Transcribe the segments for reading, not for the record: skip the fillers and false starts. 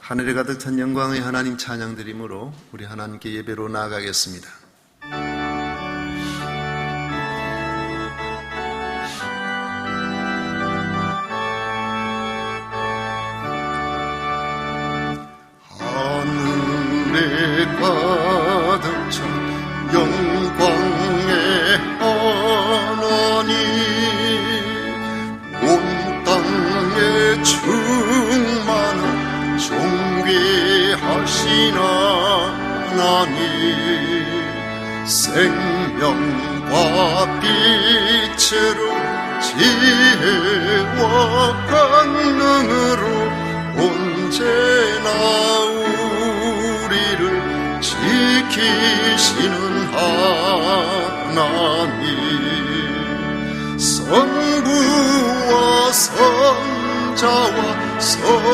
하늘에 가득 찬 영광의 하나님 찬양 드림으로 우리 하나님께 예배로 나아가겠습니다. 하늘에 가득 찬 영광의 하나님, 온 땅에 충만한 존귀하신 하나님, 생명과 빛으로 지혜와 권능으로 언제나 우리를 지키시는 하나님, 성부와 성자와 성령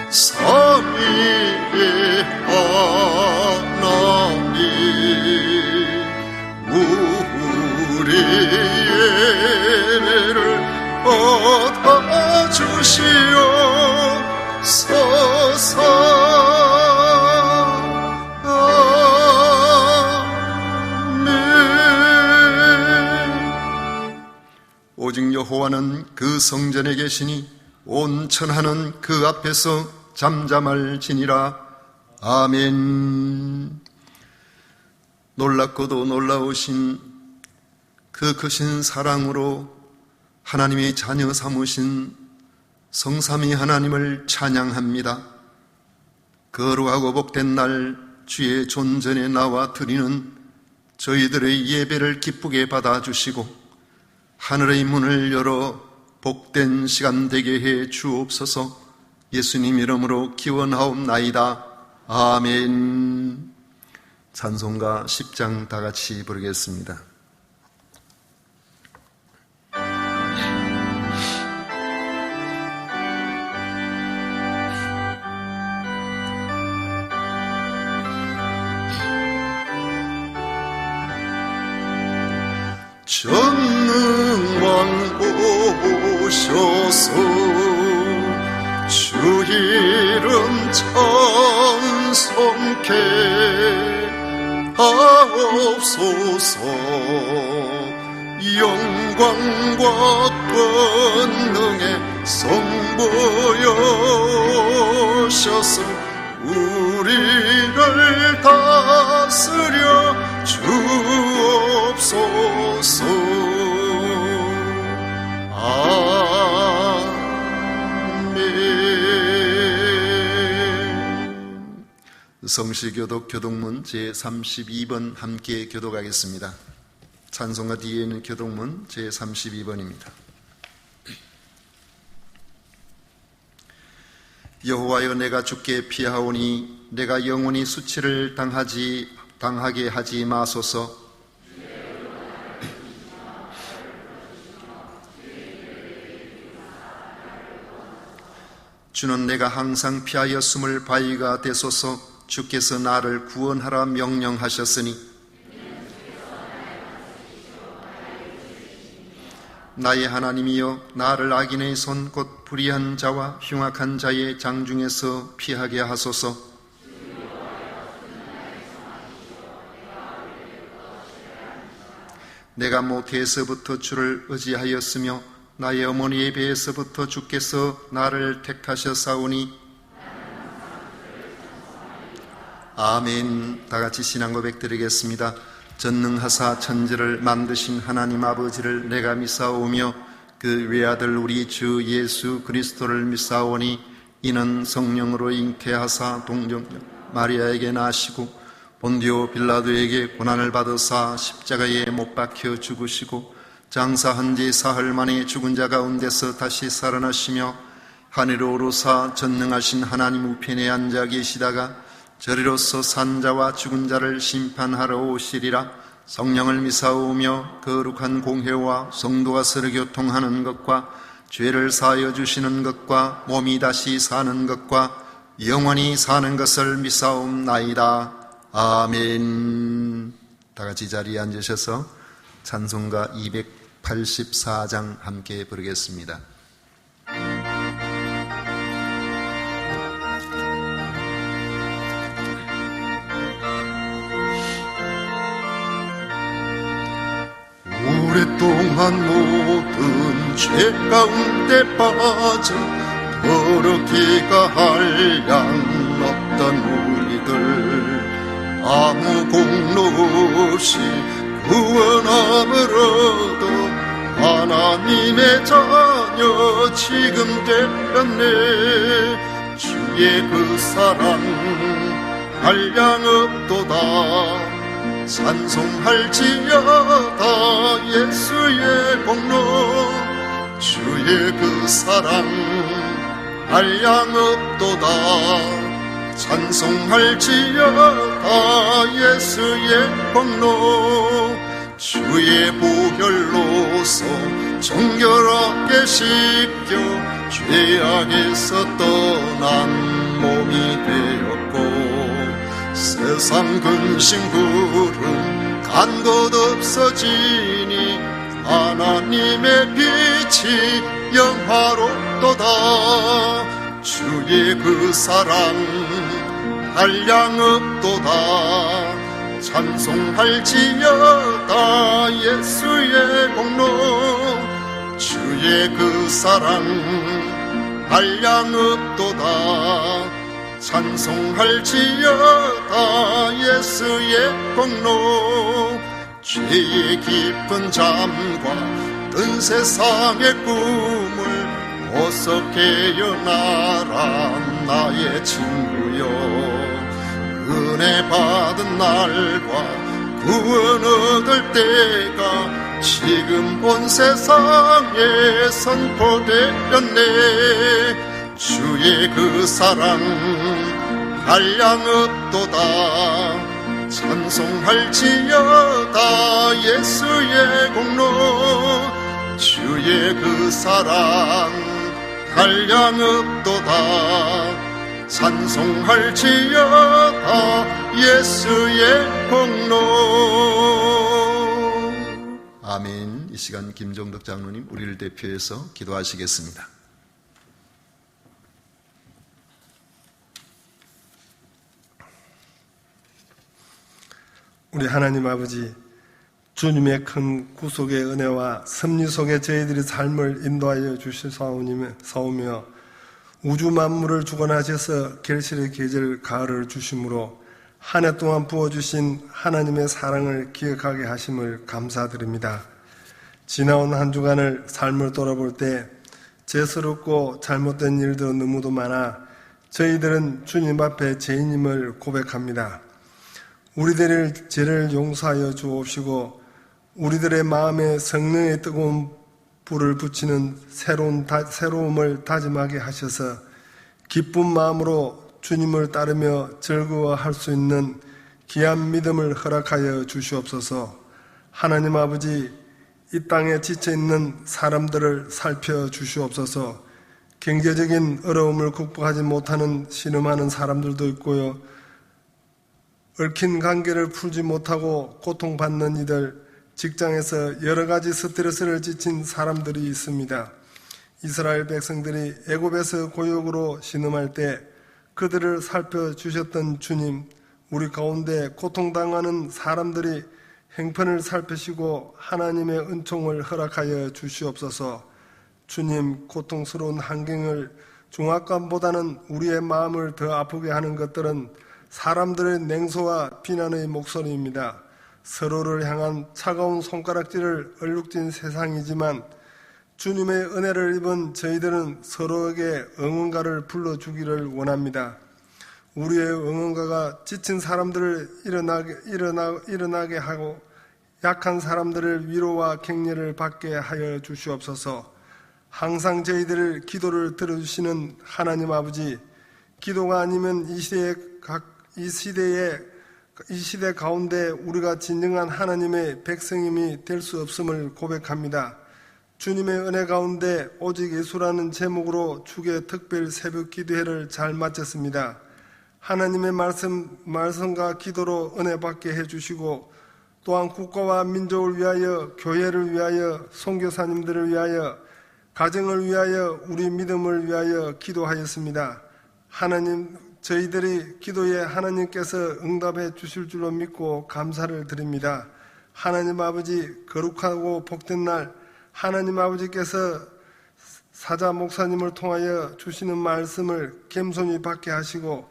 삼위의 하나님, 우리의 예배를 받아주시옵소서. 오직 여호와는 그 성전에 계시니 온 천하는 그 앞에서 잠잠할지니라. 아멘. 놀랍고도 놀라우신 그 크신 사랑으로 하나님의 자녀 삼으신 성삼위 하나님을 찬양합니다. 거룩하고 복된 날 주의 존전에 나와 드리는 저희들의 예배를 기쁘게 받아주시고 하늘의 문을 열어 복된 시간 되게 해 주옵소서. 예수님 이름으로 기원하옵나이다. 아멘. 찬송가 10장 다 같이 부르겠습니다. 전능왕 오셔서 주 이름 찬송케 하옵소서. 영광과 권능의 성부여셔서 우리를 다스려 주옵소서. 아멘. 성시교독 교독문 제32번 함께 교독하겠습니다. 찬송가 뒤에 있는 교독문 제32번입니다. 여호와여, 내가 주께 피하오니 내가 영원히 수치를 당하게 하지 마소서. 주는 내가 항상 피하였음을 바위가 되소서. 주께서 나를 구원하라 명령하셨으니 나의 하나님이여, 나를 악인의 손 곧 불의한 자와 흉악한 자의 장중에서 피하게 하소서. 내가 모태에서부터 주를 의지하였으며 나의 어머니의 배에서부터 주께서 나를 택하셨사오니. 아멘. 다같이 신앙 고백 드리겠습니다. 전능하사 천지를 만드신 하나님 아버지를 내가 믿사오며 그 외아들 우리 주 예수 그리스도를 믿사오니 이는 성령으로 잉태하사 동정 마리아에게 나시고 본디오 빌라도에게 고난을 받으사 십자가에 못 박혀 죽으시고 장사한 지 사흘 만에 죽은 자 가운데서 다시 살아나시며 하늘로 오르사 전능하신 하나님 우편에 앉아 계시다가 저리로서 산자와 죽은 자를 심판하러 오시리라. 성령을 믿사오며 거룩한 공회와 성도가 서로 교통하는 것과 죄를 사하여 주시는 것과 몸이 다시 사는 것과 영원히 사는 것을 믿사옵나이다. 아멘. 다같이 자리에 앉으셔서 찬송가 284장 함께 부르겠습니다. 오랫동안 모든 죄 가운데 빠져 더럽기가 한량 없던 우리들 아무 공로 없이 구원함을 얻어 하나님의 자녀 지금 되었네. 주의 그 사랑 한량 없도다. 찬송할지어다 예수의 공로. 주의 그 사랑 한량 없도다. 찬송할지어다 예수의 공로. 주의 보혈로서 정결하게 씻겨 죄악에서 떠난 몸이 되었고 세상 근심 구름 간 것 없어지니 하나님의 빛이 영화롭도다. 주의 그 사랑 한량 없도다. 찬송할지어다 예수의 공로. 주의 그 사랑 한량 없도다. 찬송할지어다 예수의 공로. 죄의 깊은 잠과 뜬 세상의 꿈을 어서 깨어나라 나의 친구여. 은혜 받은 날과 구원 얻을 때가 지금 온 세상에 선포되었네. 주의 그 사랑 한량 없도다. 찬송할지어다 예수의 공로. 주의 그 사랑 한량 없도다. 찬송할지어다 예수의 공로. 아멘. 이 시간 김정덕 장로님 우리를 대표해서 기도하시겠습니다. 우리 하나님 아버지, 주님의 큰 구속의 은혜와 섭리 속에 저희들의 삶을 인도하여 주시사오며 우주 만물을 주관하셔서 결실의 계절 가을을 주심으로 한 해 동안 부어주신 하나님의 사랑을 기억하게 하심을 감사드립니다. 지나온 한 주간을 삶을 돌아볼 때 죄스럽고 잘못된 일도 너무도 많아 저희들은 주님 앞에 죄인임을 고백합니다. 우리들의 죄를 용서하여 주옵시고 우리들의 마음에 성령의 뜨거운 불을 붙이는 새로움을 다짐하게 하셔서 기쁜 마음으로 주님을 따르며 즐거워할 수 있는 귀한 믿음을 허락하여 주시옵소서. 하나님 아버지, 이 땅에 지쳐있는 사람들을 살펴주시옵소서. 경제적인 어려움을 극복하지 못하는 신음하는 사람들도 있고요, 얽힌 관계를 풀지 못하고 고통받는 이들, 직장에서 여러 가지 스트레스를 지친 사람들이 있습니다. 이스라엘 백성들이 애굽에서 고역으로 신음할 때 그들을 살펴주셨던 주님, 우리 가운데 고통당하는 사람들이 형편을 살피시고 하나님의 은총을 허락하여 주시옵소서. 주님, 고통스러운 환경을 중압감보다는 우리의 마음을 더 아프게 하는 것들은 사람들의 냉소와 비난의 목소리입니다. 서로를 향한 차가운 손가락질을 얼룩진 세상이지만 주님의 은혜를 입은 저희들은 서로에게 응원가를 불러주기를 원합니다. 우리의 응원가가 지친 사람들을 일어나게 하고 약한 사람들을 위로와 격려를 받게 하여 주시옵소서. 항상 저희들을 기도를 들어주시는 하나님 아버지, 기도가 아니면 이 시대 가운데 우리가 진정한 하나님의 백성임이 될 수 없음을 고백합니다. 주님의 은혜 가운데 오직 예수라는 제목으로 주의 특별 새벽 기도회를 잘 마쳤습니다. 하나님의 말씀과 기도로 은혜 받게 해주시고 또한 국가와 민족을 위하여, 교회를 위하여, 선교사님들을 위하여, 가정을 위하여, 우리 믿음을 위하여 기도하였습니다. 하나님, 저희들이 기도에 하나님께서 응답해 주실 줄로 믿고 감사를 드립니다. 하나님 아버지 거룩하고 복된 날 하나님 아버지께서 사자 목사님을 통하여 주시는 말씀을 겸손히 받게 하시고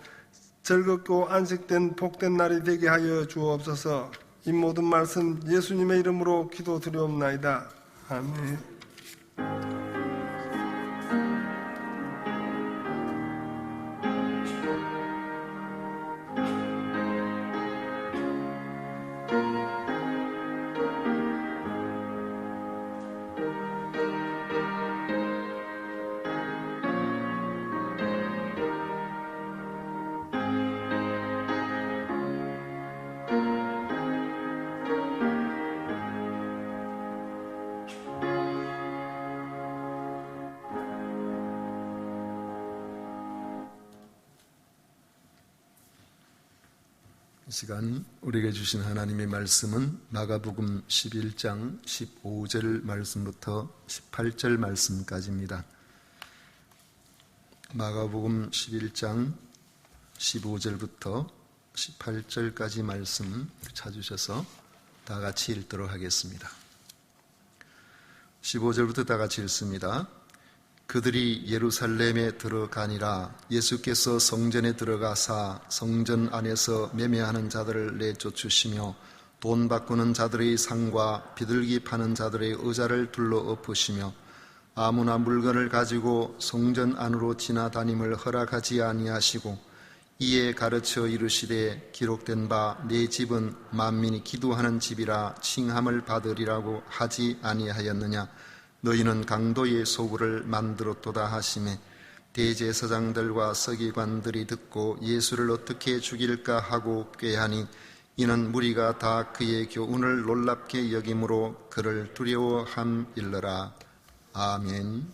즐겁고 안식된 복된 날이 되게 하여 주옵소서. 이 모든 말씀 예수님의 이름으로 기도드리옵나이다. 아멘. 이 시간 우리에게 주신 하나님의 말씀은 마가복음 11장 15절 말씀부터 18절 말씀까지입니다. 마가복음 11장 15절부터 18절까지 말씀 찾으셔서 다 같이 읽도록 하겠습니다. 15절부터 다 같이 읽습니다. 그들이 예루살렘에 들어가니라. 예수께서 성전에 들어가사 성전 안에서 매매하는 자들을 내쫓으시며 돈 바꾸는 자들의 상과 비둘기 파는 자들의 의자를 둘러 엎으시며 아무나 물건을 가지고 성전 안으로 지나다님을 허락하지 아니하시고 이에 가르쳐 이르시되 기록된 바 내 집은 만민이 기도하는 집이라 칭함을 받으리라고 하지 아니하였느냐. 너희는 강도의 소굴을 만들었도다 하시매 대제사장들과 서기관들이 듣고 예수를 어떻게 죽일까 하고 꾀하니 이는 무리가 다 그의 교훈을 놀랍게 여김으로 그를 두려워함일러라. 아멘.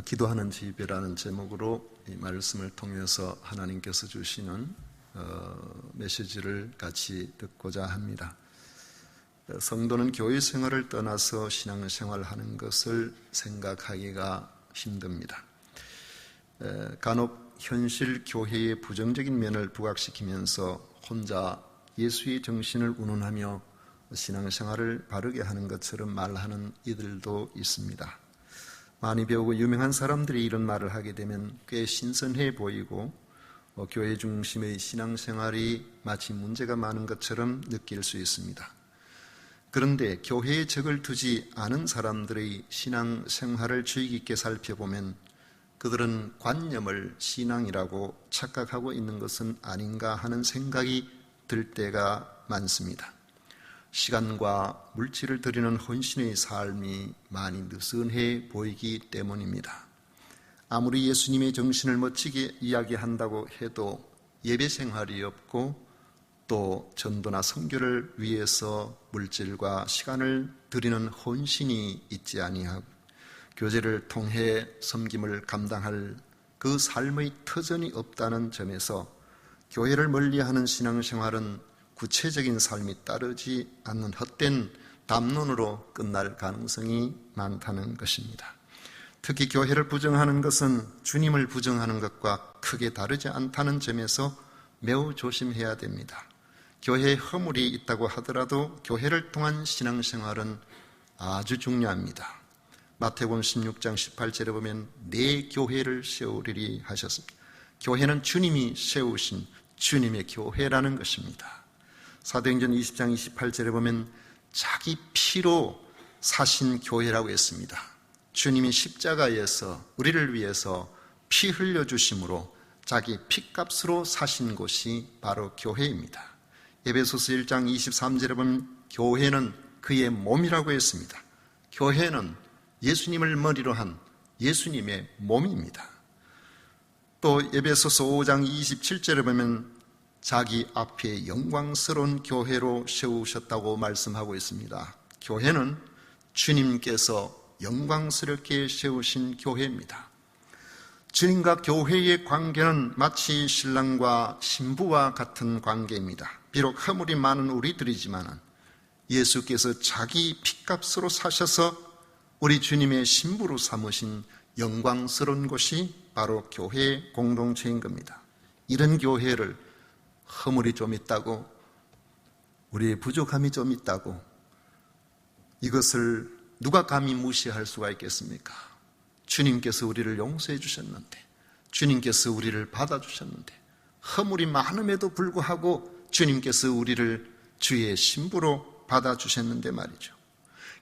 기도하는 집이라는 제목으로 이 말씀을 통해서 하나님께서 주시는 메시지를 같이 듣고자 합니다. 성도는 교회 생활을 떠나서 신앙생활하는 것을 생각하기가 힘듭니다. 간혹 현실 교회의 부정적인 면을 부각시키면서 혼자 예수의 정신을 운운하며 신앙생활을 바르게 하는 것처럼 말하는 이들도 있습니다. 많이 배우고 유명한 사람들이 이런 말을 하게 되면 꽤 신선해 보이고 교회 중심의 신앙생활이 마치 문제가 많은 것처럼 느낄 수 있습니다. 그런데 교회에 적을 두지 않은 사람들의 신앙생활을 주의 깊게 살펴보면 그들은 관념을 신앙이라고 착각하고 있는 것은 아닌가 하는 생각이 들 때가 많습니다. 시간과 물질을 들이는 헌신의 삶이 많이 느슨해 보이기 때문입니다. 아무리 예수님의 정신을 멋지게 이야기한다고 해도 예배 생활이 없고 또 전도나 선교를 위해서 물질과 시간을 드리는 헌신이 있지 아니하고 교제를 통해 섬김을 감당할 그 삶의 터전이 없다는 점에서 교회를 멀리하는 신앙생활은 구체적인 삶이 따르지 않는 헛된 담론으로 끝날 가능성이 많다는 것입니다. 특히 교회를 부정하는 것은 주님을 부정하는 것과 크게 다르지 않다는 점에서 매우 조심해야 됩니다. 교회에 허물이 있다고 하더라도 교회를 통한 신앙생활은 아주 중요합니다. 마태복음 16장 18절에 보면 내 교회를 세우리리 하셨습니다. 교회는 주님이 세우신 주님의 교회라는 것입니다. 사도행전 20장 28절에 보면 자기 피로 사신 교회라고 했습니다. 주님이 십자가에서 우리를 위해서 피 흘려주심으로 자기 피값으로 사신 곳이 바로 교회입니다. 에베소서 1장 23절에 보면 교회는 그의 몸이라고 했습니다. 교회는 예수님을 머리로 한 예수님의 몸입니다. 또 에베소서 5장 27절에 보면 자기 앞에 영광스러운 교회로 세우셨다고 말씀하고 있습니다. 교회는 주님께서 영광스럽게 세우신 교회입니다. 주님과 교회의 관계는 마치 신랑과 신부와 같은 관계입니다. 비록 허물이 많은 우리들이지만 예수께서 자기 피값으로 사셔서 우리 주님의 신부로 삼으신 영광스러운 곳이 바로 교회 공동체인 겁니다. 이런 교회를 허물이 좀 있다고 우리의 부족함이 좀 있다고 이것을 누가 감히 무시할 수가 있겠습니까? 주님께서 우리를 용서해 주셨는데, 주님께서 우리를 받아주셨는데, 허물이 많음에도 불구하고 주님께서 우리를 주의 신부로 받아주셨는데 말이죠.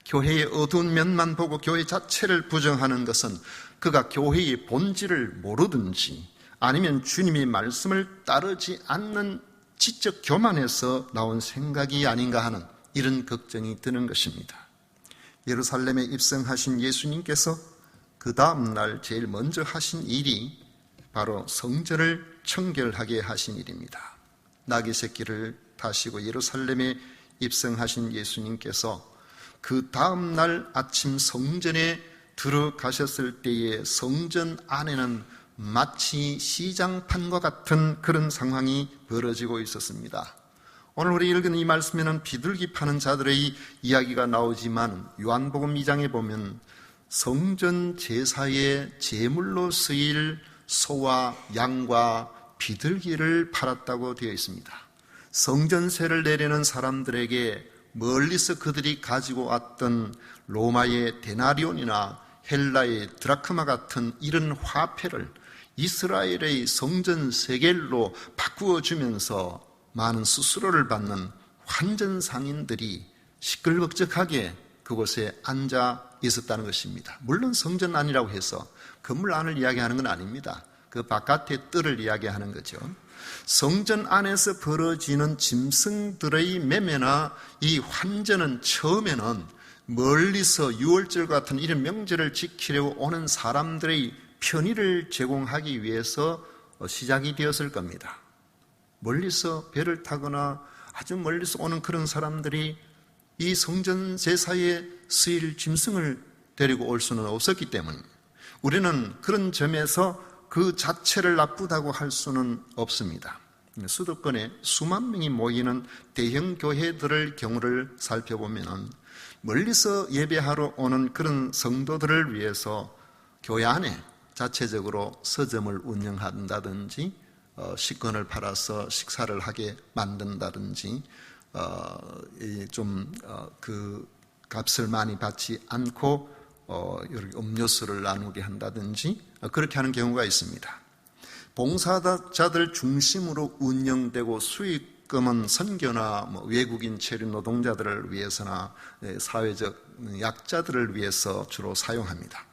교회의 어두운 면만 보고 교회 자체를 부정하는 것은 그가 교회의 본질을 모르든지 아니면 주님의 말씀을 따르지 않는 지적 교만에서 나온 생각이 아닌가 하는 이런 걱정이 드는 것입니다. 예루살렘에 입성하신 예수님께서 그 다음 날 제일 먼저 하신 일이 바로 성전을 청결하게 하신 일입니다. 나귀 새끼를 타시고 예루살렘에 입성하신 예수님께서 그 다음 날 아침 성전에 들어가셨을 때에 성전 안에는 마치 시장판과 같은 그런 상황이 벌어지고 있었습니다. 오늘 우리 읽은 이 말씀에는 비둘기 파는 자들의 이야기가 나오지만 요한복음 2장에 보면 성전 제사의 제물로 쓰일 소와 양과 비둘기를 팔았다고 되어 있습니다. 성전세를 내려는 사람들에게 멀리서 그들이 가지고 왔던 로마의 데나리온이나 헬라의 드라크마 같은 이런 화폐를 이스라엘의 성전 세겔로 바꾸어 주면서 많은 수수료를 받는 환전상인들이 시끌벅적하게 그곳에 앉아 있었다는 것입니다. 물론 성전 안이라고 해서 건물 안을 이야기하는 건 아닙니다. 그 바깥의 뜰을 이야기하는 거죠. 성전 안에서 벌어지는 짐승들의 매매나 이 환전은 처음에는 멀리서 유월절 같은 이런 명절을 지키려고 오는 사람들의 편의를 제공하기 위해서 시작이 되었을 겁니다. 멀리서 배를 타거나 아주 멀리서 오는 그런 사람들이 이 성전 제사에 쓰일 짐승을 데리고 올 수는 없었기 때문에 우리는 그런 점에서 그 자체를 나쁘다고 할 수는 없습니다. 수도권에 수만 명이 모이는 대형 교회들의 경우를 살펴보면 멀리서 예배하러 오는 그런 성도들을 위해서 교회 안에 자체적으로 서점을 운영한다든지 식권을 팔아서 식사를 하게 만든다든지 그 값을 많이 받지 않고 음료수를 나누게 한다든지 그렇게 하는 경우가 있습니다. 봉사자들 중심으로 운영되고 수익금은 선교나 외국인 체류 노동자들을 위해서나 사회적 약자들을 위해서 주로 사용합니다.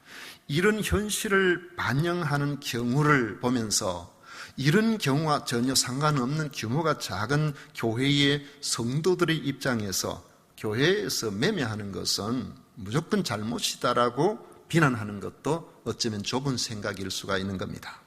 이런 현실을 반영하는 경우를 보면서 이런 경우와 전혀 상관없는 규모가 작은 교회의 성도들의 입장에서 교회에서 매매하는 것은 무조건 잘못이다라고 비난하는 것도 어쩌면 좁은 생각일 수가 있는 겁니다.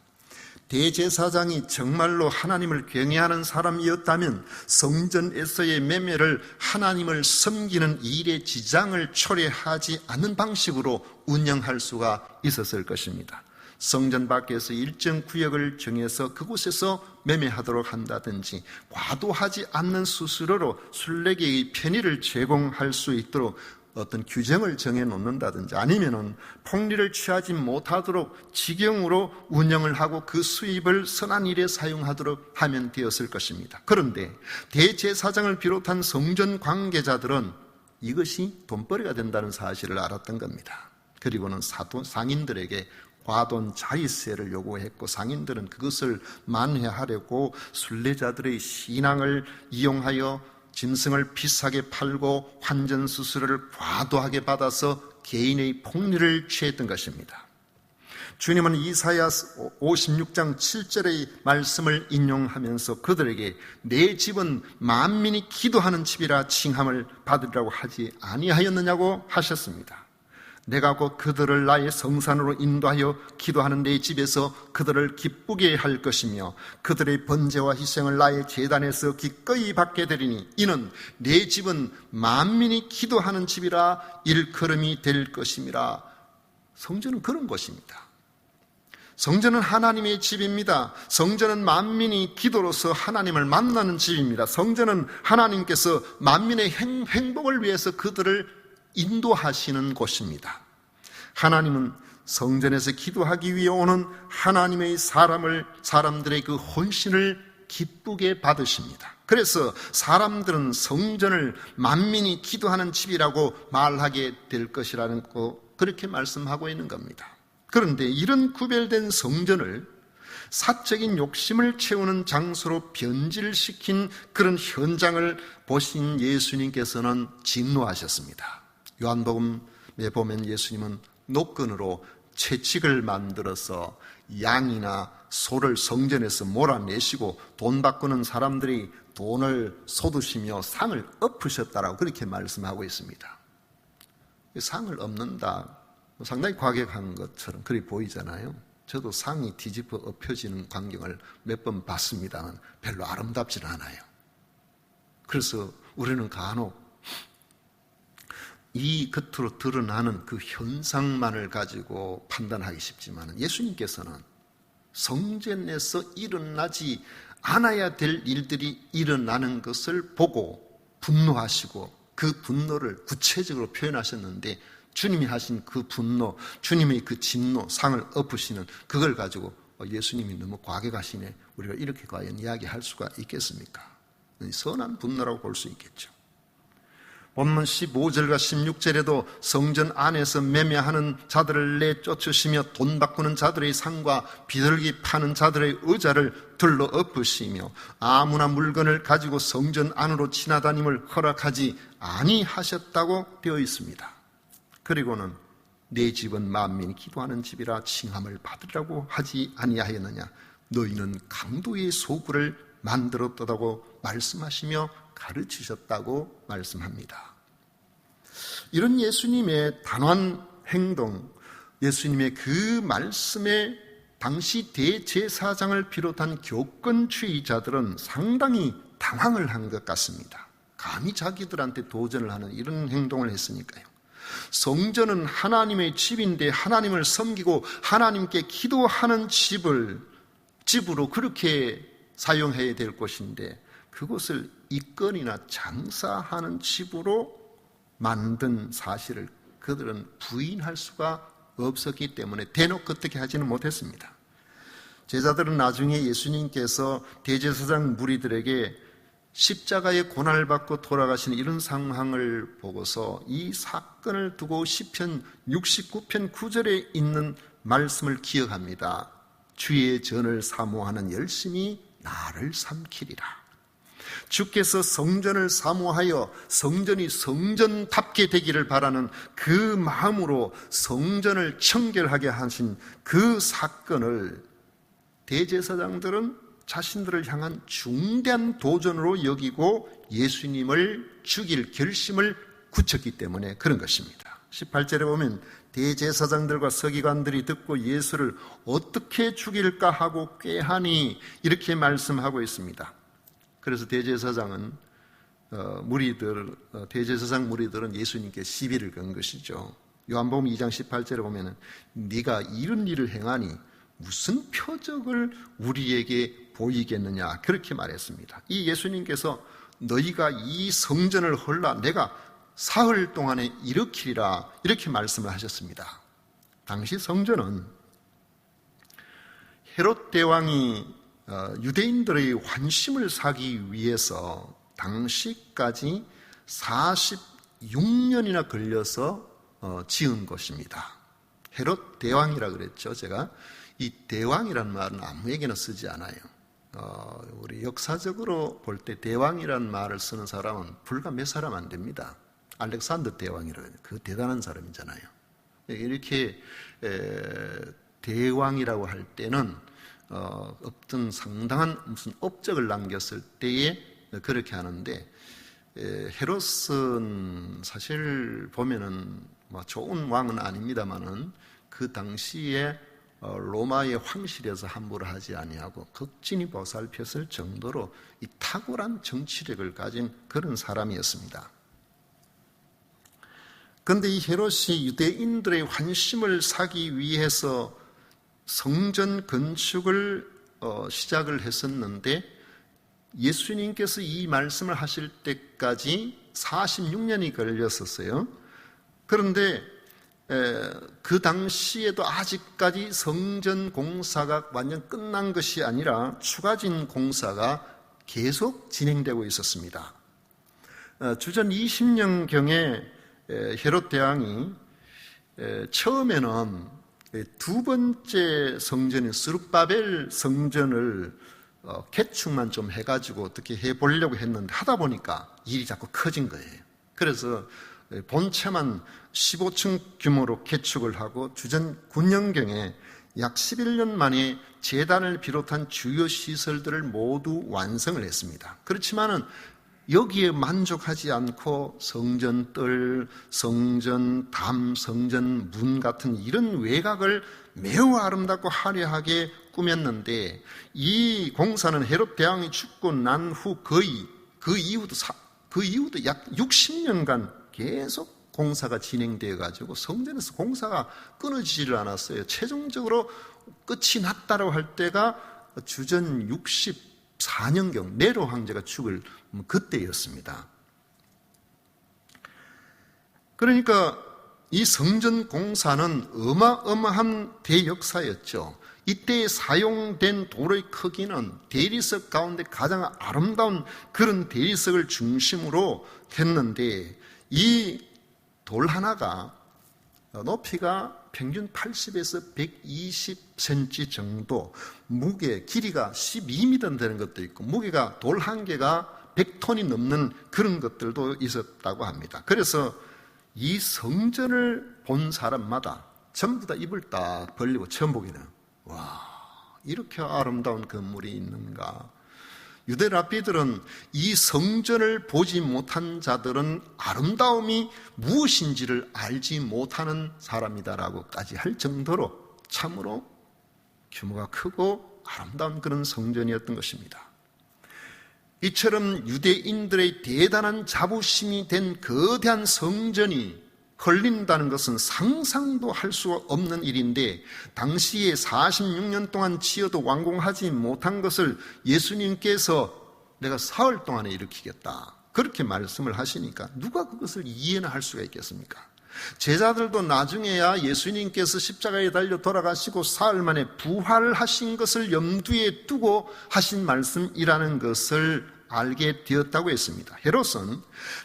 대제사장이 정말로 하나님을 경외하는 사람이었다면 성전에서의 매매를 하나님을 섬기는 일의 지장을 초래하지 않는 방식으로 운영할 수가 있었을 것입니다. 성전 밖에서 일정 구역을 정해서 그곳에서 매매하도록 한다든지 과도하지 않는 수수료로 순례객의 편의를 제공할 수 있도록 어떤 규정을 정해 놓는다든지 아니면은 폭리를 취하지 못하도록 직영으로 운영을 하고 그 수입을 선한 일에 사용하도록 하면 되었을 것입니다. 그런데 대제사장을 비롯한 성전 관계자들은 이것이 돈벌이가 된다는 사실을 알았던 겁니다. 그리고는 상인들에게 과돈 자위세를 요구했고 상인들은 그것을 만회하려고 순례자들의 신앙을 이용하여 짐승을 비싸게 팔고 환전 수수료를 과도하게 받아서 개인의 폭리를 취했던 것입니다. 주님은 이사야 56장 7절의 말씀을 인용하면서 그들에게 내 집은 만민이 기도하는 집이라 칭함을 받으리라고 하지 아니하였느냐고 하셨습니다. 내가 곧 그들을 나의 성산으로 인도하여 기도하는 내 집에서 그들을 기쁘게 할 것이며 그들의 번제와 희생을 나의 제단에서 기꺼이 받게 되리니 이는 내 집은 만민이 기도하는 집이라 일컬음이 될 것임이라. 성전은 그런 곳입니다. 성전은 하나님의 집입니다. 성전은 만민이 기도로서 하나님을 만나는 집입니다. 성전은 하나님께서 만민의 행복을 위해서 그들을 인도하시는 곳입니다. 하나님은 성전에서 기도하기 위해 오는 하나님의 사람들의 그 혼신을 기쁘게 받으십니다. 그래서 사람들은 성전을 만민이 기도하는 집이라고 말하게 될 것이라는 거, 그렇게 말씀하고 있는 겁니다. 그런데 이런 구별된 성전을 사적인 욕심을 채우는 장소로 변질시킨 그런 현장을 보신 예수님께서는 진노하셨습니다. 요한복음에 보면 예수님은 노끈으로 채찍을 만들어서 양이나 소를 성전에서 몰아내시고 돈 바꾸는 사람들이 돈을 쏟으시며 상을 엎으셨다라고 그렇게 말씀하고 있습니다. 상을 엎는다, 상당히 과격한 것처럼 그리 보이잖아요. 저도 상이 뒤집어 엎혀지는 광경을 몇 번 봤습니다만 별로 아름답지는 않아요. 그래서 우리는 간혹 이 겉으로 드러나는 그 현상만을 가지고 판단하기 쉽지만 예수님께서는 성전에서 일어나지 않아야 될 일들이 일어나는 것을 보고 분노하시고 그 분노를 구체적으로 표현하셨는데, 주님이 하신 그 분노, 주님의 그 진노, 상을 엎으시는 그걸 가지고 예수님이 너무 과격하시네, 우리가 이렇게 과연 이야기할 수가 있겠습니까? 선한 분노라고 볼 수 있겠죠. 본문 15절과 16절에도 성전 안에서 매매하는 자들을 내쫓으시며 돈 바꾸는 자들의 상과 비둘기 파는 자들의 의자를 들러 엎으시며 아무나 물건을 가지고 성전 안으로 지나다님을 허락하지 아니하셨다고 되어 있습니다. 그리고는 내 집은 만민이 기도하는 집이라 칭함을 받으라고 하지 아니하였느냐, 너희는 강도의 소굴을 만들었다고 말씀하시며 가르치셨다고 말씀합니다. 이런 예수님의 단호한 행동, 예수님의 그 말씀에 당시 대제사장을 비롯한 교권주의자들은 상당히 당황을 한 것 같습니다. 감히 자기들한테 도전을 하는 이런 행동을 했으니까요. 성전은 하나님의 집인데 하나님을 섬기고 하나님께 기도하는 집으로 그렇게 사용해야 될 것인데 그것을 입건이나 장사하는 집으로 만든 사실을 그들은 부인할 수가 없었기 때문에 대놓고 어떻게 하지는 못했습니다. 제자들은 나중에 예수님께서 대제사장 무리들에게 십자가의 고난을 받고 돌아가시는 이런 상황을 보고서 이 사건을 두고 시편 69편 9절에 있는 말씀을 기억합니다. 주의 전을 사모하는 열심이 나를 삼키리라. 주께서 성전을 사모하여 성전이 성전답게 되기를 바라는 그 마음으로 성전을 청결하게 하신 그 사건을 대제사장들은 자신들을 향한 중대한 도전으로 여기고 예수님을 죽일 결심을 굳혔기 때문에 그런 것입니다. 18절에 보면 대제사장들과 서기관들이 듣고 예수를 어떻게 죽일까 하고 꾀하니 이렇게 말씀하고 있습니다. 그래서 대제사장 무리들은 예수님께 시비를 건 것이죠. 요한복음 2장 18절에 보면 네가 이런 일을 행하니 무슨 표적을 우리에게 보이겠느냐 그렇게 말했습니다. 이 예수님께서 너희가 이 성전을 헐라 내가 사흘 동안에 일으키리라 이렇게 말씀을 하셨습니다. 당시 성전은 헤롯 대왕이 유대인들의 환심을 사기 위해서 당시까지 46년이나 걸려서 지은 것입니다. 헤롯 대왕이라 그랬죠. 제가 이 대왕이라는 말은 아무에게나 쓰지 않아요. 우리 역사적으로 볼 때 대왕이라는 말을 쓰는 사람은 불과 몇 사람 안 됩니다. 알렉산더 대왕이라고 해요. 그 대단한 사람이잖아요. 이렇게 대왕이라고 할 때는 어떤 상당한 무슨 업적을 남겼을 때에 그렇게 하는데, 헤롯은 사실 보면은 뭐 좋은 왕은 아닙니다만은 그 당시에 로마의 황실에서 함부로 하지 아니하고 극진히 보살폈을 정도로 이 탁월한 정치력을 가진 그런 사람이었습니다. 그런데 이 헤롯이 유대인들의 환심을 사기 위해서 성전 건축을 시작을 했었는데 예수님께서 이 말씀을 하실 때까지 46년이 걸렸었어요. 그런데 그 당시에도 아직까지 성전 공사가 완전 끝난 것이 아니라 추가진 공사가 계속 진행되고 있었습니다. 주전 20년경에 헤롯 대왕이 처음에는 두 번째 성전인 스룹바벨 성전을 개축만 좀 해가지고 어떻게 해보려고 했는데 하다 보니까 일이 자꾸 커진 거예요. 그래서 본체만 15층 규모로 개축을 하고 주전 9년경에 약 11년 만에 제단을 비롯한 주요 시설들을 모두 완성을 했습니다. 그렇지만은 여기에 만족하지 않고 성전뜰, 성전담, 성전문 같은 이런 외곽을 매우 아름답고 화려하게 꾸몄는데, 이 공사는 헤롯 대왕이 죽고 난 후 거의 그 이후도 약 60년간 계속 공사가 진행되어 가지고 성전에서 공사가 끊어지지를 않았어요. 최종적으로 끝이 났다고 할 때가 주전 64년경 네로 황제가 죽을 그때였습니다. 그러니까 이 성전 공사는 어마어마한 대역사였죠. 이때 사용된 돌의 크기는 대리석 가운데 가장 아름다운 그런 대리석을 중심으로 했는데, 이 돌 하나가 높이가 평균 80에서 120cm 정도, 무게, 길이가 12m 되는 것도 있고, 무게가 돌 한 개가 100톤이 넘는 그런 것들도 있었다고 합니다. 그래서 이 성전을 본 사람마다 전부 다 입을 딱 벌리고 처음 보기는, 와, 이렇게 아름다운 건물이 있는가. 유대 랍비들은 이 성전을 보지 못한 자들은 아름다움이 무엇인지를 알지 못하는 사람이다라고까지 할 정도로 참으로 규모가 크고 아름다운 그런 성전이었던 것입니다. 이처럼 유대인들의 대단한 자부심이 된 거대한 성전이 걸린다는 것은 상상도 할 수 없는 일인데, 당시에 46년 동안 지어도 완공하지 못한 것을 예수님께서 내가 사흘 동안에 일으키겠다, 그렇게 말씀을 하시니까 누가 그것을 이해나 할 수가 있겠습니까? 제자들도 나중에야 예수님께서 십자가에 달려 돌아가시고 사흘 만에 부활하신 것을 염두에 두고 하신 말씀이라는 것을 알게 되었다고 했습니다. 헤롯은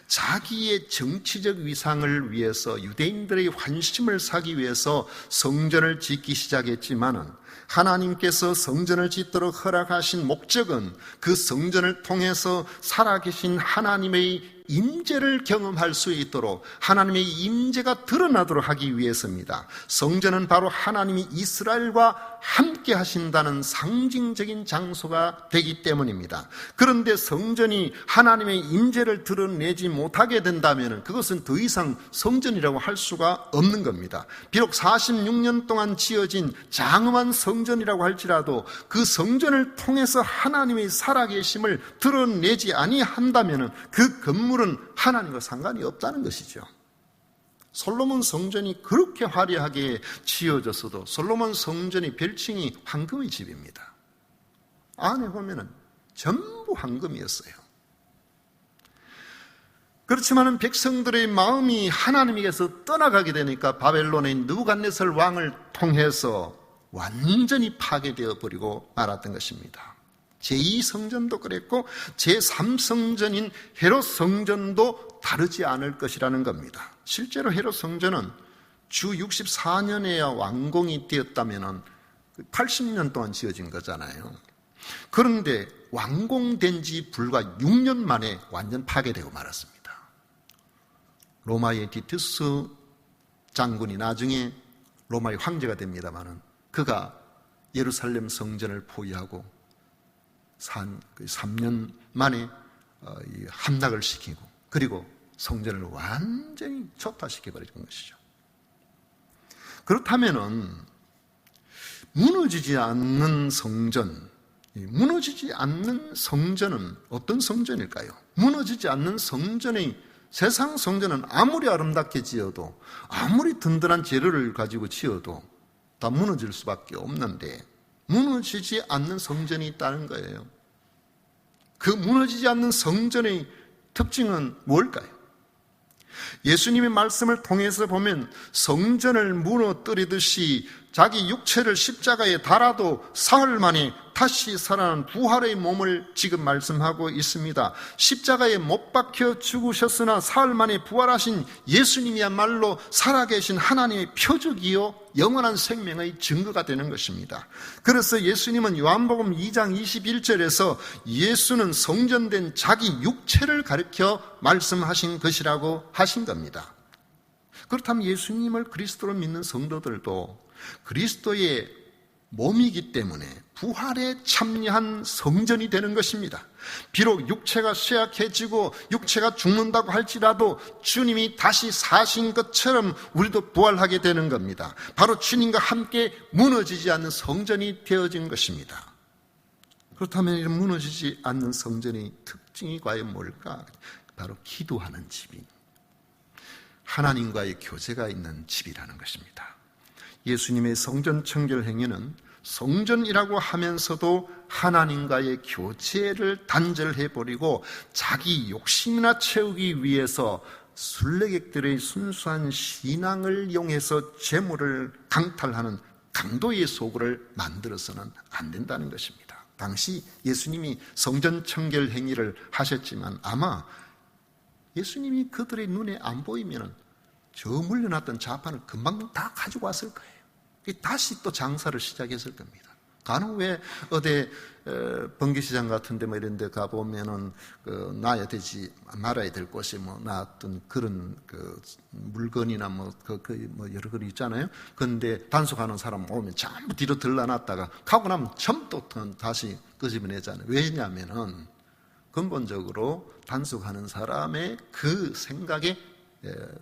자기의 정치적 위상을 위해서, 유대인들의 환심을 사기 위해서 성전을 짓기 시작했지만은, 하나님께서 성전을 짓도록 허락하신 목적은 그 성전을 통해서 살아계신 하나님의 임재를 경험할 수 있도록, 하나님의 임재가 드러나도록 하기 위해서입니다. 성전은 바로 하나님이 이스라엘과 함께 하신다는 상징적인 장소가 되기 때문입니다. 그런데 성전이 하나님의 임재를 드러내지 못하게 된다면 그것은 더 이상 성전이라고 할 수가 없는 겁니다. 비록 46년 동안 지어진 장엄한 성전이라고 할지라도 그 성전을 통해서 하나님의 살아계심을 드러내지 아니한다면 그 건물은 하나님과 상관이 없다는 것이죠. 솔로몬 성전이 그렇게 화려하게 지어졌어도 솔로몬 성전의 별칭이 황금의 집입니다. 안에 보면은 전부 황금이었어요. 그렇지만 백성들의 마음이 하나님에게서 떠나가게 되니까 바벨론의 느부갓네살 왕을 통해서 완전히 파괴되어 버리고 말았던 것입니다. 제2성전도 그랬고 제3성전인 헤롯 성전도 다르지 않을 것이라는 겁니다. 실제로 헤롯 성전은 주 64년에야 완공이 되었다면 80년 동안 지어진 거잖아요. 그런데 완공된 지 불과 6년 만에 완전 파괴되고 말았습니다. 로마의 티투스 장군이 나중에 로마의 황제가 됩니다마는, 그가 예루살렘 성전을 포위하고 3년 만에 함락을 시키고, 그리고 성전을 완전히 초토화시켜버린 것이죠. 그렇다면은 무너지지 않는 성전, 무너지지 않는 성전은 어떤 성전일까요? 무너지지 않는 성전의, 세상 성전은 아무리 아름답게 지어도, 아무리 든든한 재료를 가지고 지어도 다 무너질 수밖에 없는데, 무너지지 않는 성전이 있다는 거예요. 그 무너지지 않는 성전의 특징은 뭘까요? 예수님의 말씀을 통해서 보면 성전을 무너뜨리듯이 자기 육체를 십자가에 달아도 사흘 만에 다시 살아난 부활의 몸을 지금 말씀하고 있습니다. 십자가에 못 박혀 죽으셨으나 사흘 만에 부활하신 예수님이야말로 살아계신 하나님의 표적이요 영원한 생명의 증거가 되는 것입니다. 그래서 예수님은 요한복음 2장 21절에서 예수는 성전된 자기 육체를 가리켜 말씀하신 것이라고 하신 겁니다. 그렇다면 예수님을 그리스도로 믿는 성도들도 그리스도의 몸이기 때문에 부활에 참여한 성전이 되는 것입니다. 비록 육체가 쇠약해지고 육체가 죽는다고 할지라도 주님이 다시 사신 것처럼 우리도 부활하게 되는 겁니다. 바로 주님과 함께 무너지지 않는 성전이 되어진 것입니다. 그렇다면 이런 무너지지 않는 성전의 특징이 과연 뭘까? 바로 기도하는 집이, 하나님과의 교제가 있는 집이라는 것입니다. 예수님의 성전 청결 행위는 성전이라고 하면서도 하나님과의 교제를 단절해버리고 자기 욕심이나 채우기 위해서 순례객들의 순수한 신앙을 이용해서 재물을 강탈하는 강도의 소굴을 만들어서는 안 된다는 것입니다. 당시 예수님이 성전 청결 행위를 하셨지만 아마 예수님이 그들의 눈에 안 보이면 저 물려놨던 자판을 금방 다 가지고 왔을 거예요. 다시 또 장사를 시작했을 겁니다. 간혹 왜 어디 번개시장 같은 데 뭐 이런 데 가보면은 놔야 되지 말아야 될 곳에 뭐 놨던 그런 물건이나 뭐 여러 가지 있잖아요. 그런데 단속하는 사람 오면 전부 뒤로 들러놨다가 가고 나면 전부 또 다시 끄집어내잖아요. 왜냐하면은 근본적으로 단속하는 사람의 그 생각에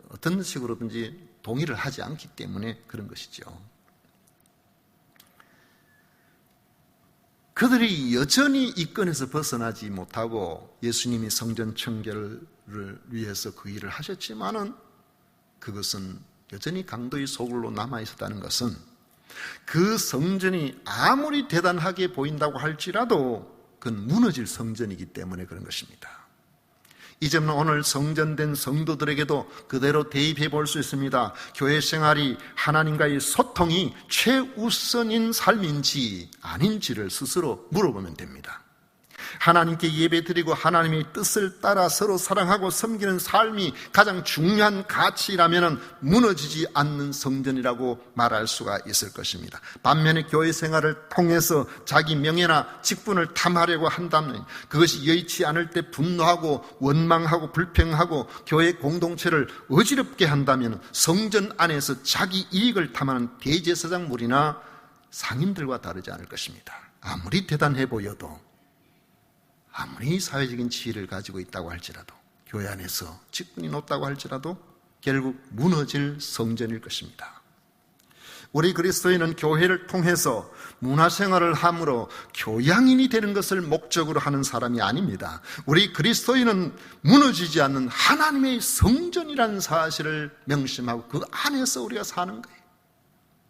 어떤 식으로든지 동의를 하지 않기 때문에 그런 것이죠. 그들이 여전히 이 건에서 벗어나지 못하고 예수님이 성전 청결을 위해서 그 일을 하셨지만은 그것은 여전히 강도의 소굴로 남아있었다는 것은 그 성전이 아무리 대단하게 보인다고 할지라도 그건 무너질 성전이기 때문에 그런 것입니다. 이 점은 오늘 성전된 성도들에게도 그대로 대입해 볼 수 있습니다. 교회 생활이 하나님과의 소통이 최우선인 삶인지 아닌지를 스스로 물어보면 됩니다. 하나님께 예배드리고 하나님의 뜻을 따라 서로 사랑하고 섬기는 삶이 가장 중요한 가치라면 무너지지 않는 성전이라고 말할 수가 있을 것입니다. 반면에 교회 생활을 통해서 자기 명예나 직분을 탐하려고 한다면, 그것이 여의치 않을 때 분노하고 원망하고 불평하고 교회 공동체를 어지럽게 한다면 성전 안에서 자기 이익을 탐하는 대제사장물이나 상인들과 다르지 않을 것입니다. 아무리 대단해 보여도, 아무리 사회적인 지위를 가지고 있다고 할지라도, 교회 안에서 직분이 높다고 할지라도 결국 무너질 성전일 것입니다. 우리 그리스도인은 교회를 통해서 문화생활을 함으로 교양인이 되는 것을 목적으로 하는 사람이 아닙니다. 우리 그리스도인은 무너지지 않는 하나님의 성전이라는 사실을 명심하고 그 안에서 우리가 사는 거예요.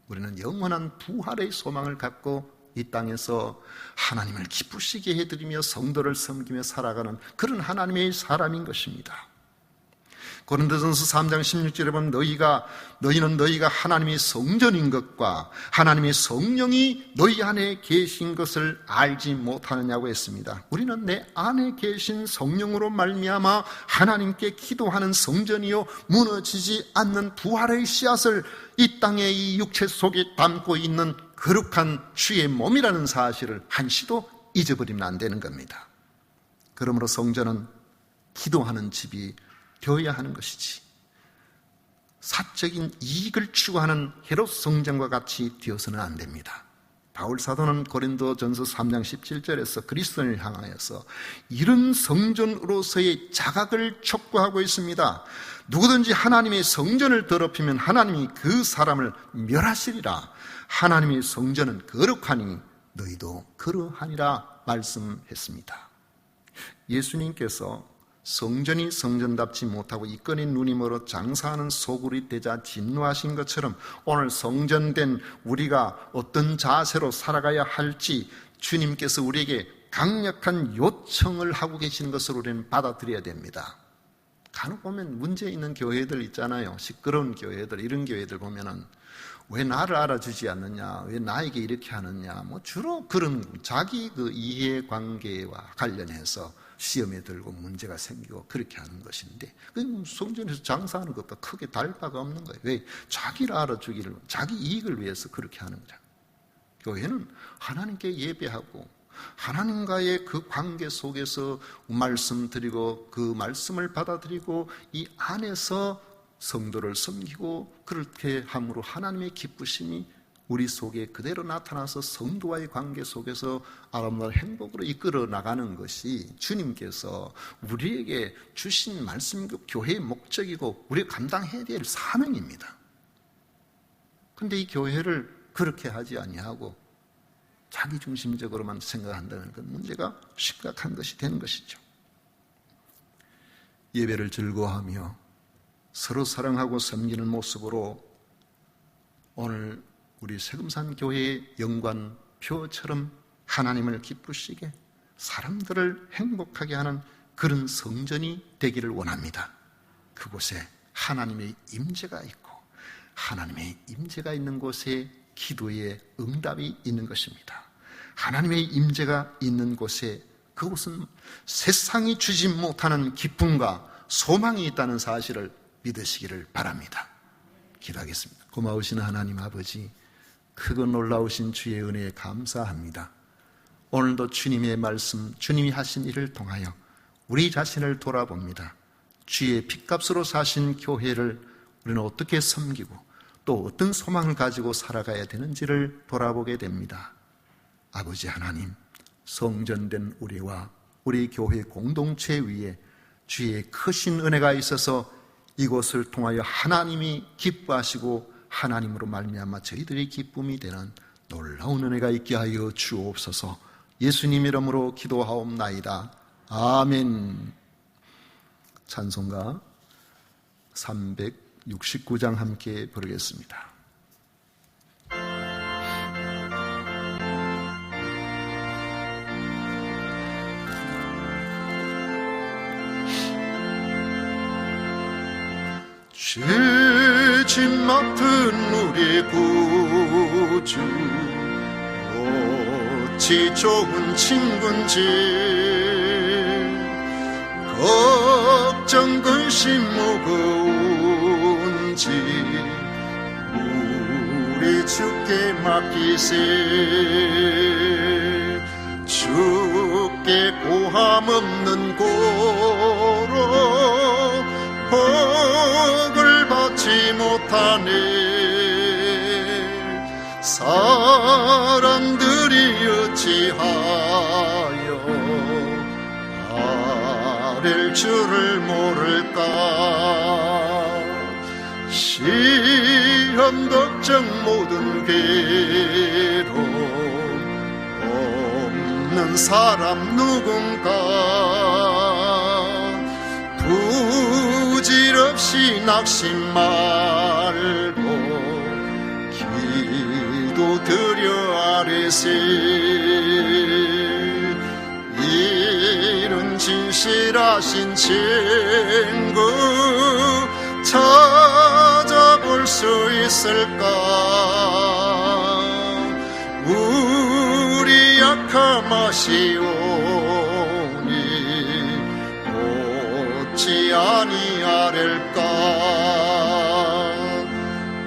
우리는 영원한 부활의 소망을 갖고 이 땅에서 하나님을 기쁘시게 해드리며 성도를 섬기며 살아가는 그런 하나님의 사람인 것입니다. 고린도전서 3장 16절에 보면 너희는 너희가 하나님의 성전인 것과 하나님의 성령이 너희 안에 계신 것을 알지 못하느냐고 했습니다. 우리는 내 안에 계신 성령으로 말미암아 하나님께 기도하는 성전이요 무너지지 않는 부활의 씨앗을 이 땅의 이 육체 속에 담고 있는 거룩한 주의 몸이라는 사실을 한시도 잊어버리면 안 되는 겁니다. 그러므로 성전은 기도하는 집이 되어야 하는 것이지, 사적인 이익을 추구하는 헤롯 성전과 같이 되어서는 안 됩니다. 바울 사도는 고린도전서 3장 17절에서 그리스도인을 향하여서 이런 성전으로서의 자각을 촉구하고 있습니다. 누구든지 하나님의 성전을 더럽히면 하나님이 그 사람을 멸하시리라. 하나님의 성전은 거룩하니 너희도 그러하니라 말씀했습니다. 예수님께서 성전이 성전답지 못하고 이건희 눈이 멀어 장사하는 소굴이 되자 진노하신 것처럼 오늘 성전된 우리가 어떤 자세로 살아가야 할지 주님께서 우리에게 강력한 요청을 하고 계시는 것을 우리는 받아들여야 됩니다. 간혹 보면 문제 있는 교회들 있잖아요. 시끄러운 교회들, 이런 교회들 보면은 왜 나를 알아주지 않느냐, 왜 나에게 이렇게 하느냐, 뭐 주로 그런 자기 그 이해관계와 관련해서 시험에 들고 문제가 생기고 그렇게 하는 것인데, 성전에서 장사하는 것보다 크게 다를 바가 없는 거예요. 왜? 자기를 알아주기를, 자기 이익을 위해서 그렇게 하는 거죠. 교회는 하나님께 예배하고 하나님과의 그 관계 속에서 말씀드리고 그 말씀을 받아들이고 이 안에서 성도를 섬기고, 그렇게 함으로 하나님의 기쁘심이 우리 속에 그대로 나타나서 성도와의 관계 속에서 아름다운 행복으로 이끌어 나가는 것이 주님께서 우리에게 주신 말씀이고 교회의 목적이고 우리가 감당해야 될 사명입니다. 그런데 이 교회를 그렇게 하지 아니하고 자기중심적으로만 생각한다는 건 문제가 심각한 것이 되는 것이죠. 예배를 즐거워하며 서로 사랑하고 섬기는 모습으로 오늘 우리 세금산 교회의 연관표처럼 하나님을 기쁘시게 사람들을 행복하게 하는 그런 성전이 되기를 원합니다. 그곳에 하나님의 임재가 있고 하나님의 임재가 있는 곳에 기도의 응답이 있는 것입니다. 하나님의 임재가 있는 곳에, 그곳은 세상이 주지 못하는 기쁨과 소망이 있다는 사실을 믿으시기를 바랍니다. 기도하겠습니다. 고마우신 하나님 아버지, 크고 놀라우신 주의 은혜에 감사합니다. 오늘도 주님의 말씀, 주님이 하신 일을 통하여 우리 자신을 돌아봅니다. 주의 핏값으로 사신 교회를 우리는 어떻게 섬기고 또 어떤 소망을 가지고 살아가야 되는지를 돌아보게 됩니다. 아버지 하나님, 성전된 우리와 우리 교회 공동체 위에 주의 크신 은혜가 있어서 이곳을 통하여 하나님이 기뻐하시고 하나님으로 말미암아 저희들의 기쁨이 되는 놀라운 은혜가 있게 하여 주옵소서. 예수님 이름으로 기도하옵나이다. 아멘. 찬송가 369장 함께 부르겠습니다. 죄짐 맡은 우리 구주, 어찌 좋은 친군지, 걱정 근심 무거운지 우리 주께 맡기세. 주께 고함 없는 고로 복을 받지 못하네. 사람들이 어찌하여 아랠 줄을 모를까. 시험 걱정 모든 괴로움 없는 사람 누군가. 부질없이 낙심 말고 기도 드려 아뢰세. 이런 진실하신 친구 찾아볼 수 있을까. 우리 약함 아시오니 어찌 아니하렐까.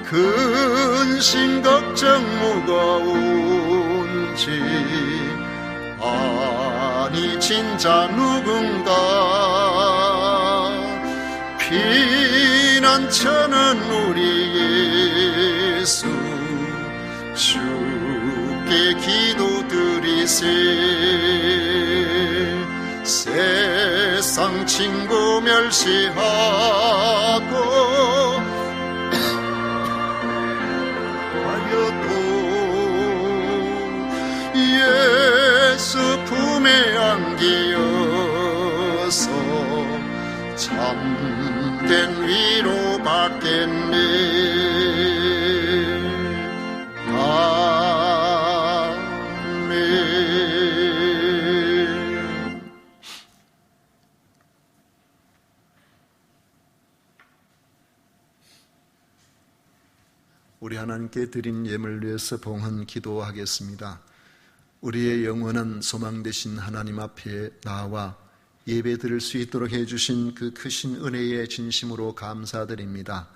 근심 걱정 무거운지 아니 진짜 누군가. 피난처는 우리 예수 주께 기도드리세. 세상 친구 멸시하고 하여도 예수 품에 안기어서 참된 위로 받겠네. 아멘. 우리 하나님께 드린 예물 위해서 봉헌 기도하겠습니다. 우리의 영원한 소망 되신 하나님 앞에 나와 예배 드릴 수 있도록 해주신 그 크신 은혜에 진심으로 감사드립니다.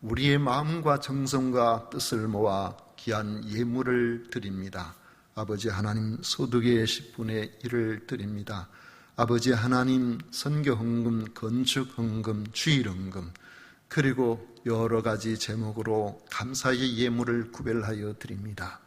우리의 마음과 정성과 뜻을 모아 귀한 예물을 드립니다. 아버지 하나님, 소득의 10분의 1을 드립니다. 아버지 하나님, 선교 헌금, 건축 헌금, 주일 헌금, 그리고 여러 가지 제목으로 감사의 예물을 구별하여 드립니다.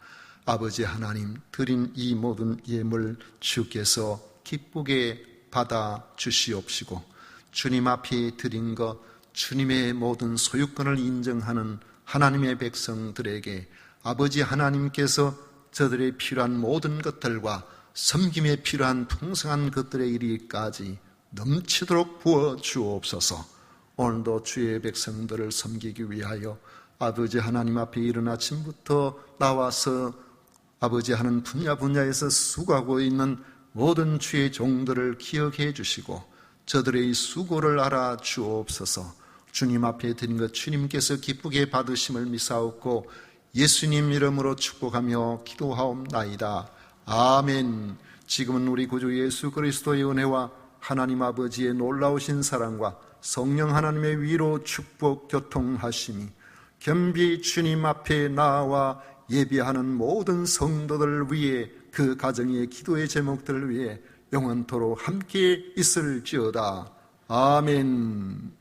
아버지 하나님, 드린 이 모든 예물 주께서 기쁘게 받아 주시옵시고, 주님 앞에 드린 것, 주님의 모든 소유권을 인정하는 하나님의 백성들에게 아버지 하나님께서 저들의 필요한 모든 것들과 섬김에 필요한 풍성한 것들에 이르기까지 넘치도록 부어 주옵소서. 오늘도 주의 백성들을 섬기기 위하여 아버지 하나님 앞에 이른 아침부터 나와서 아버지 하는 분야에서 수고하고 있는 모든 주의 종들을 기억해 주시고 저들의 이 수고를 알아 주옵소서. 주님 앞에 드린 것 주님께서 기쁘게 받으심을 믿사옵고 예수님 이름으로 축복하며 기도하옵나이다. 아멘. 지금은 우리 구주 예수 그리스도의 은혜와 하나님 아버지의 놀라우신 사랑과 성령 하나님의 위로 축복 교통하심이 겸비 주님 앞에 나와 예배하는 모든 성도들 위해 그 가정의 기도의 제목들을 위해 영원토록 함께 있을지어다. 아멘.